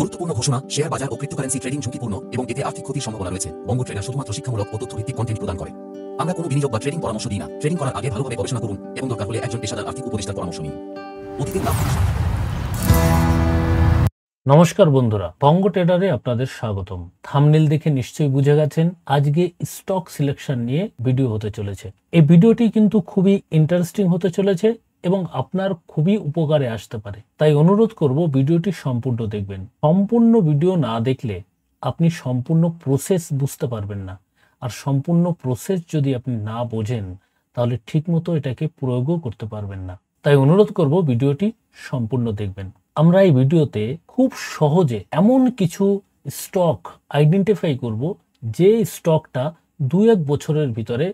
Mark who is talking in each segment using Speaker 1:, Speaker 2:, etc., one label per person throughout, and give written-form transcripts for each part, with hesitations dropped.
Speaker 1: গুরুত্বপূর্ণ ঘোষণা, শেয়ার বাজার ও ক্রিপ্টোকারেন্সি ট্রেডিং ঝুঁকিপূর্ণ এবং এতে আর্থিক ক্ষতির সম্ভাবনা রয়েছে। বঙ্গ ট্রেডার শুধুমাত্র শিক্ষামূলক ও তথ্যভিত্তিক কন্টেন্ট প্রদান করে। আমরা কোনো বিনিয়োগ বা ট্রেডিং পরামর্শ দিই না। ট্রেডিং করার আগে ভালোভাবে গবেষণা করুন এবং দরকার হলে একজন পেশাদার আর্থিক উপদেষ্টার পরামর্শ নিন। অতীতের লাভ।
Speaker 2: নমস্কার বন্ধুরা, বঙ্গ ট্রেডারে আপনাদের স্বাগতম। থাম্বনেল দেখে নিশ্চয়ই বুঝে গেছেন আজকে স্টক সিলেকশন নিয়ে ভিডিও হতে চলেছে। এই ভিডিওটি কিন্তু খুবই ইন্টারেস্টিং হতে চলেছে এবং আপনার খুবই উপকারে আসতে পারে। তাই অনুরোধ করব ভিডিওটি সম্পূর্ণ দেখবেন। সম্পূর্ণ ভিডিও না দেখলে আপনি সম্পূর্ণ প্রসেস বুঝতে পারবেন না, আর সম্পূর্ণ প্রসেস যদি আপনি না বোঝেন তাহলে ঠিকমতো এটাকে প্রয়োগও করতে পারবেন না। তাই অনুরোধ করব ভিডিওটি সম্পূর্ণ দেখবেন। আমরা এই ভিডিওতে খুব সহজে এমন কিছু স্টক আইডেন্টিফাই করব যে স্টকটা 2-1 বছরের ভিতরে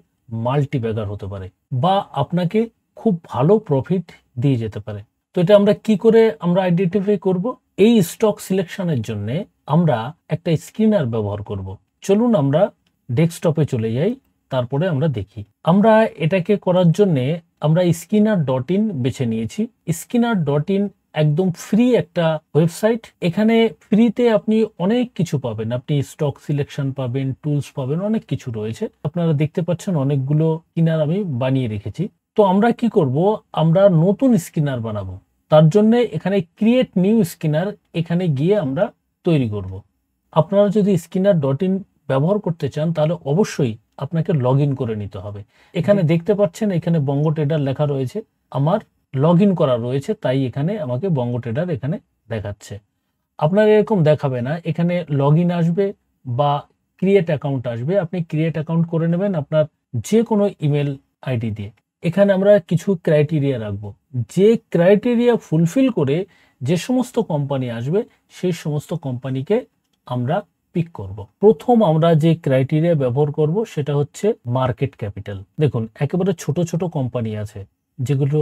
Speaker 2: মাল্টিব্যাগার হতে পারে বা আপনাকে খুব ভালো প্রফিট দিয়ে যেতে পারে। তো এটা আমরা কি করে আইডেন্টিফাই করব? এই স্টক সিলেকশনের জন্য আমরা একটা স্ক্রিনার ব্যবহার করব। চলুন আমরা ডেস্কটপে চলে যাই, তারপরে আমরা দেখি। আমরা এটাকে করার জন্য আমরা স্কিনার.in বেছে নিয়েছি। স্কিনার.in একদম ফ্রি একটা ওয়েবসাইট। এখানে ফ্রিতে আপনি অনেক কিছু পাবেন। আপনি স্টক সিলেকশন পাবেন, টুলস পাবেন, অনেক কিছু রয়েছে। আপনারা দেখতে পাচ্ছেন অনেকগুলো স্কিনার আমি বানিয়ে রেখেছি। তো আমরা কি করব? আমরা নতুন স্কিনার বানাবো। তার জন্য এখানে ক্রিয়েট নিউ স্কিনার, এখানে গিয়ে আমরা তৈরি করব। আপনারা যদি স্কিনার.in ব্যবহার করতে চান তাহলে অবশ্যই আপনাকে লগ ইন করে নিতে হবে। এখানে দেখতে পাচ্ছেন এখানে বঙ্গ ট্রেডার লেখা রয়েছে, আমার লগ ইন করা রয়েছে, তাই এখানে আমাকে বঙ্গ ট্রেডার এখানে দেখাচ্ছে। আপনার এরকম দেখাবে না, এখানে লগ ইন আসবে বা ক্রিয়েট অ্যাকাউন্ট আসবে। আপনি ক্রিয়েট অ্যাকাউন্ট করে নেবেন আপনার যে কোনো ইমেল আইডি দিয়ে। এখানে আমরা কিছু ক্রাইটেরিয়া রাখবো। যে ক্রাইটেরিয়া ফুলফিল করে যে সমস্ত কোম্পানি আসবে সেই সমস্ত কোম্পানিকে আমরা পিক করব। প্রথম আমরা যে ক্রাইটেরিয়া ব্যবহার করব সেটা হচ্ছে মার্কেট ক্যাপিটাল। দেখুন একেবারে ছোট ছোট কোম্পানি আছে যেগুলো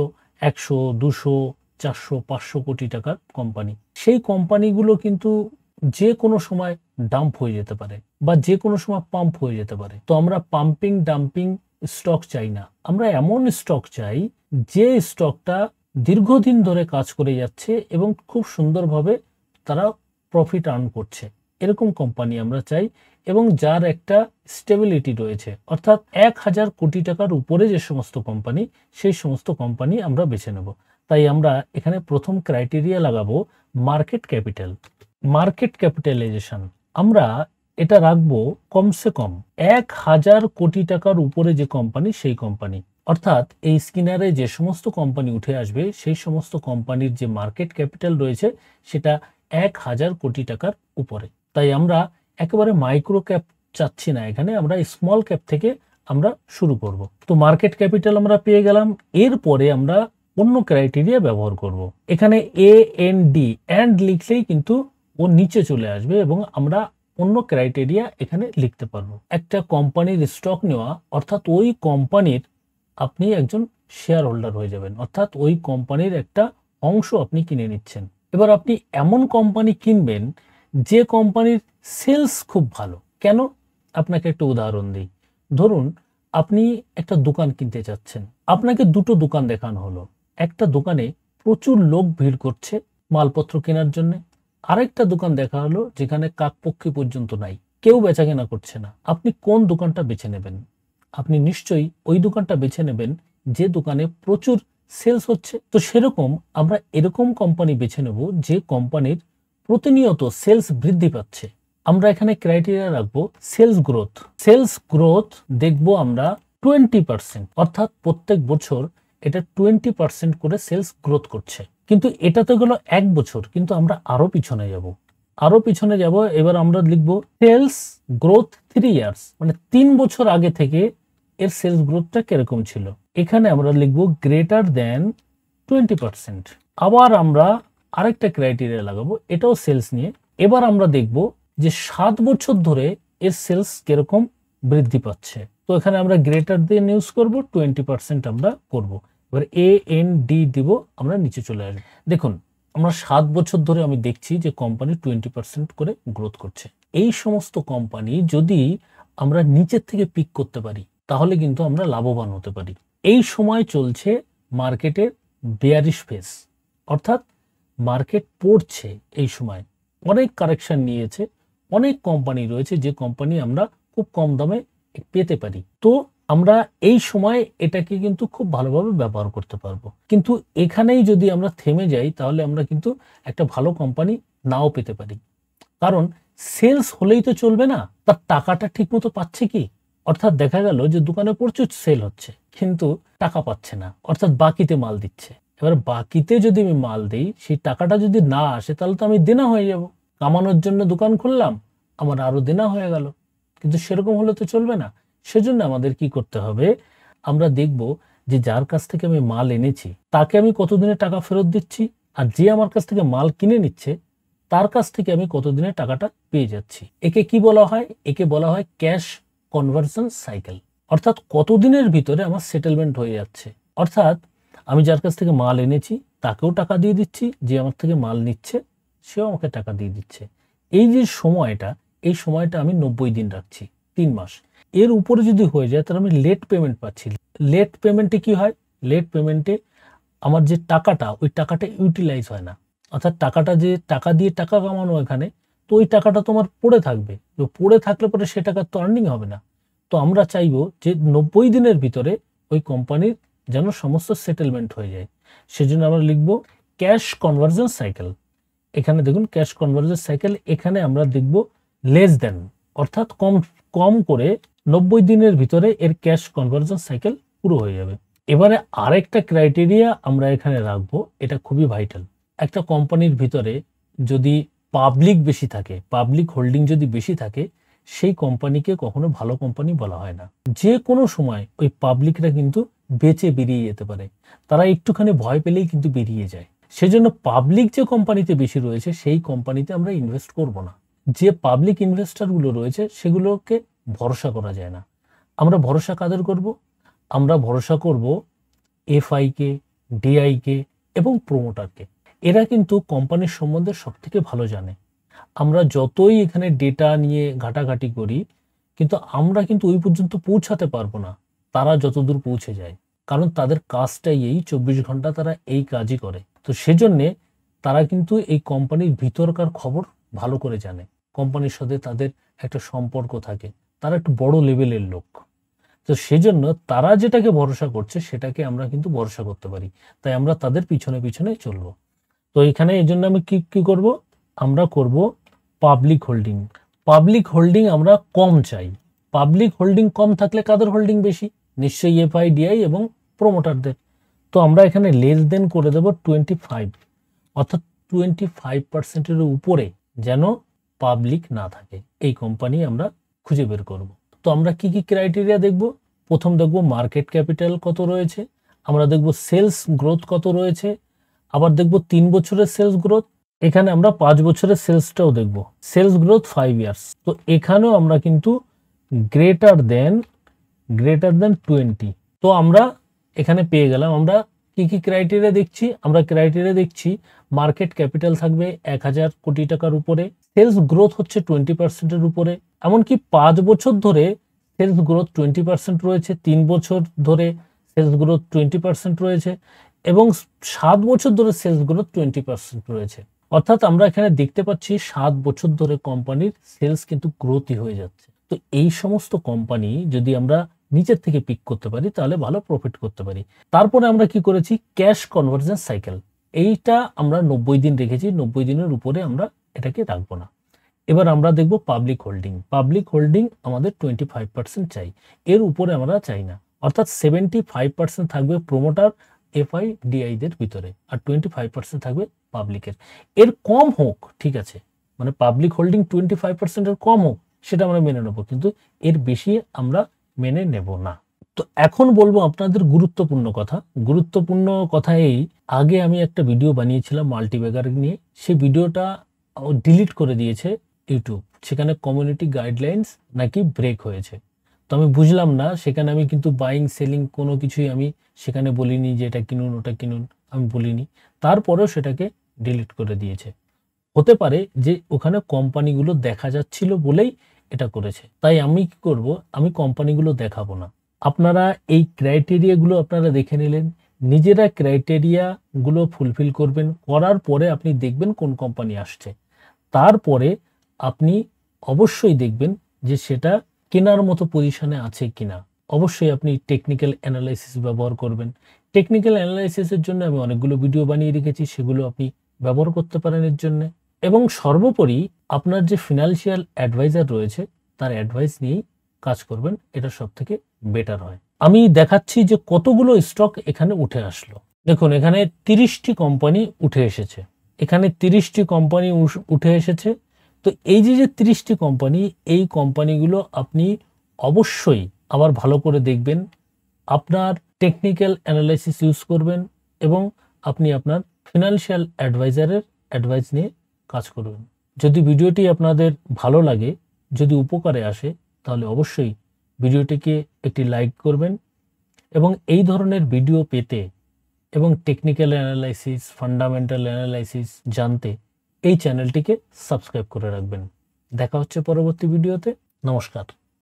Speaker 2: 100, 200, 400, 500 কোটি টাকার কোম্পানি। সেই কোম্পানিগুলো কিন্তু যে কোনো সময় ডাম্প হয়ে যেতে পারে বা যে কোনো সময় পাম্প হয়ে যেতে পারে। তো আমরা পাম্পিং ডাম্পিং স্টক চাই না। আমরা এমন স্টক চাই যে স্টকটা দীর্ঘদিন ধরে কাজ করে যাচ্ছে এবং খুব সুন্দরভাবে তারা প্রফিট আর্ন করছে, এরকম কোম্পানি আমরা চাই এবং যার একটা স্টেবিলিটি রয়েছে। অর্থাৎ 1000 কোটি টাকার উপরে যে সমস্ত কোম্পানি, সেই সমস্ত কোম্পানি আমরা বেছে নেব। তাই আমরা এখানে প্রথম ক্রাইটেরিয়া লাগাবো মার্কেট ক্যাপিটাল। মার্কেট ক্যাপিটালাইজেশন আমরা এটা রাখবো কমসে কম 1000 কোটি টাকার উপরে যে কোম্পানি, সেই কোম্পানি। অর্থাৎ এই স্ক্রিনারে যে সমস্ত কোম্পানি উঠে আসবে সেই সমস্ত কোম্পানির যে মার্কেট ক্যাপিটাল রয়েছে সেটা 1000 কোটি টাকার উপরে। তাই আমরা একেবারে মাইক্রো ক্যাপ চাচ্ছি না, এখানে আমরা স্মল ক্যাপ থেকে আমরা শুরু করব। তো মার্কেট ক্যাপিটাল আমরা পেয়ে গেলাম। এরপরে আমরা অন্য ক্রাইটেরিয়া ব্যবহার করব। এখানে এন্ড লিখলেই কিন্তু ও নিচে চলে আসবে এবং আমরা অন্য ক্রাইটেরিয়া এখানে লিখতে পারবো। একটা কোম্পানির স্টক নেওয়া অর্থাৎ ওই কোম্পানির আপনি একজন শেয়ার হোল্ডার হয়ে যাবেন, অর্থাৎ ওই কোম্পানির একটা অংশ আপনি কিনে নিচ্ছেন। এবার আপনি এমন কোম্পানি কিনবেন যে কোম্পানির সেলস খুব ভালো। কেন? আপনাকে একটা উদাহরণ দিই। ধরুন আপনি একটা দোকান কিনতে চাচ্ছেন, আপনাকে দুটো দোকান দেখানো হলো। একটা দোকানে প্রচুর লোক ভিড় করছে মালপত্র কেনার জন্য, আরেকটা দোকান দেখা হলো যেখানে কাকপক্ষী পর্যন্ত নাই, কেউ বেচাকেনা করছে না। আপনি কোন দোকানটা বেছে নেবেন? আপনি নিশ্চয়ই ওই দোকানটা বেছে নেবেন যে দোকানে প্রচুর সেলস হচ্ছে। তো সেরকম আমরা এরকম কোম্পানি বেছে নেব যে কোম্পানির প্রতিনিয়ত সেলস বৃদ্ধি পাচ্ছে। আমরা এখানে ক্রাইটেরিয়া রাখবো সেলস গ্রোথ। সেলস গ্রোথ দেখবো আমরা 20%, অর্থাৎ প্রত্যেক বছর এটা 20% করে সেলস গ্রোথ করছে। কিন্তু এটা তো গেল 1 বছর, কিন্তু আমরা আরো পিছনে যাব। এবার আমরা লিখবো সেলস গ্রোথ 3 ইয়ার্স, মানে 3 বছর আগে থেকে এর সেলস গ্রোথটা কিরকম ছিল। এখানে আমরা লিখবো গ্রেটার দেন 20%। আবার আমরা আরেকটা ক্রাইটেরিয়া লাগাবো, এটাও সেলস নিয়ে। এবার আমরা দেখব যে 7 বছর ধরে এর সেলস কিরকম বৃদ্ধি পাচ্ছে। তো এখানে আমরা গ্রেটার দেন ইউজ করব, 20% আমরা করব। এবার AND দিব, আমরা নিচে চলে আসবো। দেখুন আমরা 7 বছর ধরে আমি দেখছি যে কোম্পানি 20% করে গ্রোথ করছে। এই সমস্ত কোম্পানি যদি আমরা নিচের থেকে পিক করতে পারি তাহলে কিন্তু আমরা লাভবান হতে পারি। এই সময় চলছে মার্কেটের বেয়ারিশ ফেজ, অর্থাৎ মার্কেট পড়ছে এই সময়। অনেক কারেকশন নিয়েছে, অনেক কোম্পানি রয়েছে যে কোম্পানি আমরা খুব কম দামে পেতে পারি। তো আমরা এই সময় এটাকে কিন্তু খুব ভালোভাবে ব্যবহার করতে পারবো। কিন্তু এখানেই যদি আমরা থেমে যাই তাহলে আমরা কিন্তু একটা ভালো কোম্পানি নাও পেতে পারি। কারণ সেলস হলেই তো চলবে না, তার টাকাটা ঠিক মতো পাচ্ছে কি? অর্থাৎ দেখা গেল যে দোকানে প্রচুর সেল হচ্ছে কিন্তু টাকা পাচ্ছে না, অর্থাৎ বাকিতে মাল দিচ্ছে। এবার বাকিতে যদি আমি মাল দিই, সেই টাকাটা যদি না আসে তাহলে তো আমি দেনা হয়ে যাব। কামানোর জন্য দোকান খুললাম, আমার আরো দেনা হয়ে গেল, কিন্তু সেরকম হলে তো চলবে না। সেজন্য আমাদের কি করতে হবে, আমরা দেখব যে যার কাছ থেকে আমি মাল এনেছি তাকে আমি কতদিনে টাকা ফেরত দিচ্ছি, আর যে আমার কাছ থেকে মাল কিনে নিচ্ছে তার কাছ থেকে আমি কতদিনে টাকাটা পেয়ে যাচ্ছি। একে কি বলা হয়? একে বলা হয় ক্যাশ কনভার্সন সাইকেল। অর্থাৎ কতদিনের ভিতরে আমার সেটেলমেন্ট হয়ে যাচ্ছে। অর্থাৎ আমি যার কাছ থেকে মাল এনেছি তাকেও টাকা দিয়ে দিচ্ছি, যে আমার থেকে মাল নিচ্ছে সেও আমাকে টাকা দিয়ে দিচ্ছে। এই যে সময়টা, এই সময়টা আমি 90 দিন রাখছি, 3 মাস। এর উপরে যদি হয়ে যায় তাহলে আমি লেট পেমেন্ট পাচ্ছি। লেট পেমেন্টে কি হয়? লেট পেমেন্টে আমার যে টাকাটা, ওই টাকাটা ইউটিলাইজ হয় না। অর্থাৎ টাকাটা, যে টাকা দিয়ে টাকা কামানো এখানে, তো ওই টাকাটা তোমার পড়ে থাকবে। তো পড়ে থাকলে পরে সে টাকার তো আর্নিং হবে না। তো আমরা চাইবো যে 90 দিনের ভিতরে ওই কোম্পানির যেন সমস্ত সেটেলমেন্ট হয়ে যায়। সেজন্য আমরা লিখবো ক্যাশ কনভার্জন সাইকেল। এখানে দেখুন ক্যাশ কনভার্জন সাইকেল, এখানে আমরা দেখব লেস দেন, অর্থাৎ কম করে 90 দিনের ভিতরে এর ক্যাশ কনভার্জন সাইকেল পুরো হয়ে যাবে। এবারে আরেকটা ক্রাইটেরিয়া আমরা এখানে রাখবো, এটা খুবই ভাইটাল। একটা কোম্পানির ভিতরে যদি পাবলিক বেশি থাকে, পাবলিক হোল্ডিং যদি বেশি থাকে, সেই কোম্পানিকে কখনো ভালো কোম্পানি বলা হয় না। যে কোনো সময় ওই পাবলিকরা কিন্তু বেঁচে বেরিয়ে যেতে পারে, তারা একটুখানি ভয় পেলেই কিন্তু বেরিয়ে যায়। সেজন্য পাবলিক যে কোম্পানিতে বেশি রয়েছে সেই কোম্পানিতে আমরা ইনভেস্ট করব না। যে পাবলিক ইনভেস্টরগুলো রয়েছে সেগুলোকে ভরসা করা যায় না। আমরা ভরসা কাদের করব? আমরা ভরসা করব এফআই কে, ডিআই কে এবং প্রমোটারকে। এরা কিন্তু কোম্পানির সম্বন্ধে সব থেকে ভালো জানে। আমরা যতই এখানে ডেটা নিয়ে ঘাটাঘাটি করি, কিন্তু আমরা কিন্তু ওই পর্যন্ত পৌঁছাতে পারবো না তারা যতদূর পৌঁছে যায়। কারণ তাদের কাজটাই এই 24 ঘন্টা তারা এই কাজই করে। তো সেজন্যে তারা কিন্তু এই কোম্পানির ভিতরকার খবর ভালো করে জানে। কোম্পানির সাথে তাদের একটা সম্পর্ক থাকে, তারা একটু বড় লেভেলের লোক। তো সেজন্য তারা যেটাকে ভরসা করছে সেটাকে আমরা কিন্তু ভরসা করতে পারি। তাই আমরা তাদের পিছনে পিছনে চলবো। তো এখানে এই জন্য আমি কি করব? আমরা করব পাবলিক হোল্ডিং। পাবলিক হোল্ডিং আমরা কম চাই। পাবলিক হোল্ডিং কম থাকলে কাদের হোল্ডিং বেশি? নিশ্চয়ই এফআই, ডিআই এবং প্রমোটারদের। তো আমরা এখানে লেস দেন করে দেব 25, অর্থাৎ 25%-এর উপরে যেন পাবলিক না থাকে, এই কোম্পানি আমরা খুঁজে বের করব। তো আমরা কি কি ক্রাইটেরিয়া দেখব? প্রথম দেখব মার্কেট ক্যাপিটাল কত রয়েছে, আমরা দেখব সেলস গ্রোথ কত রয়েছে, আবার দেখব 3 বছরের সেলস গ্রোথ। এখানে আমরা 5 বছরের সেলসটাও দেখব, সেলস গ্রোথ 5 ইয়ার্স। তো এখানেও আমরা কিন্তু গ্রেটার দেন 20। তো আমরা এখানে পেয়ে গেলাম। আমরা কি কি ক্রাইটেরিয়া দেখছি? আমরা ক্রাইটেরিয়া দেখছি মার্কেট ক্যাপিটাল থাকবে 1000 কোটি টাকার উপরে, সেলস গ্রোথ হচ্ছে 20%-এর উপরে, এমনকি 5 বছর ধরে সেলস গ্রোথ 20% রয়েছে, 3 বছর ধরে সেলস গ্রোথ 20% রয়েছে এবং 7 বছর ধরে সেলস গ্রোথ 20% রয়েছে। অর্থাৎ আমরা এখানে দেখতে পাচ্ছি 7 বছর ধরে কোম্পানির সেলস কিন্তু গ্রোথই হয়ে যাচ্ছে। তো এই সমস্ত কোম্পানি যদি আমরা নিচের থেকে পিক করতে পারি তাহলে ভালো প্রফিট করতে পারি। তারপরে আমরা কি করেছি? ক্যাশ কনভার্জন সাইকেল, এইটা আমরা 90 দিন রেখেছি, 90 দিনের উপরে আমরা এটাকে রাখবো না। এবার আমরা দেখব পাবলিক হোল্ডিং। পাবলিক হোল্ডিং আমাদের 25% চাই, এর উপরে আমরা চাই না। অর্থাৎ 75% থাকবে প্রমোটার, এফআই, ডিআই দের ভিতরে, আর 25% থাকবে পাবলিকের। এর কম হোক ঠিক আছে, মানে পাবলিক হোল্ডিং 25% এর কম হোক সেটা আমরা মেনে নেব, কিন্তু এর বেশি আমরা মেনে নেব না। তো এখন বলবো আপনাদের গুরুত্বপূর্ণ কথা। গুরুত্বপূর্ণ কথা এই, আগে আমি একটা ভিডিও বানিয়েছিলাম মাল্টিব্যাগার নিয়ে, সেই ভিডিওটা ডিলিট করে দিয়েছে ইউটিউব। সেখানে কমিউনিটি গাইডলাইন্স নাকি ব্রেক হয়েছে। তো আমি বুঝলাম না, সেখানে আমি কিন্তু বাইং সেলিং কোনো কিছুই আমি সেখানে বলিনি যে এটা কিনুন ওটা কিনুন, আমি বলিনি। তারপরেও সেটাকে ডিলিট করে দিয়েছে। হতে পারে যে ওখানে কোম্পানিগুলো দেখা যাচ্ছিল বলেই এটা করেছে। তাই আমি কি করব, আমি কোম্পানিগুলো দেখাবো না। আপনারা এই ক্রাইটেরিয়াগুলো আপনারা দেখে নিলেন, নিজেরা ক্রাইটেরিয়াগুলো ফুলফিল করবেন, করার পরে আপনি দেখবেন কোন কোম্পানি আসছে। তারপরে আপনি অবশ্যই দেখবেন যে সেটা কেনার মতো পজিশনে আছে কিনা। অবশ্যই আপনি টেকনিক্যাল অ্যানালাইসিস ব্যবহার করবেন। টেকনিক্যাল অ্যানালাইসিসের জন্য আমি অনেকগুলো ভিডিও বানিয়ে রেখেছি, সেগুলো আপনি ব্যবহার করতে পারেন এর জন্য। এবং সর্বোপরি আপনার যে ফিনান্সিয়াল অ্যাডভাইজার রয়েছে তার অ্যাডভাইস নিয়েই কাজ করবেন, এটা সব থেকে বেটার হয়। আমি দেখাচ্ছি যে কতগুলো স্টক এখানে উঠে আসলো। দেখুন এখানে 30টি কোম্পানি উঠে এসেছে, এখানে 30টি কোম্পানি উঠে এসেছে। তো এই যে 30টি কোম্পানি, এই কোম্পানিগুলো আপনি অবশ্যই আবার ভালো করে দেখবেন, আপনার টেকনিক্যাল অ্যানালাইসিস ইউজ করবেন এবং আপনি আপনার ফিনান্সিয়াল অ্যাডভাইজারের অ্যাডভাইস নিয়ে কাজ করবেন। যদি ভিডিওটি আপনাদের ভালো লাগে, যদি উপকারে আসে, তাহলে অবশ্যই ভিডিওটিকে একটি লাইক করবেন এবং এই ধরনের ভিডিও পেতে এবং টেকনিক্যাল অ্যানালাইসিস, ফান্ডামেন্টাল অ্যানালাইসিস জানতে এই চ্যানেলটিকে সাবস্ক্রাইব করে রাখবেন। দেখা হচ্ছে পরবর্তী ভিডিওতে। নমস্কার।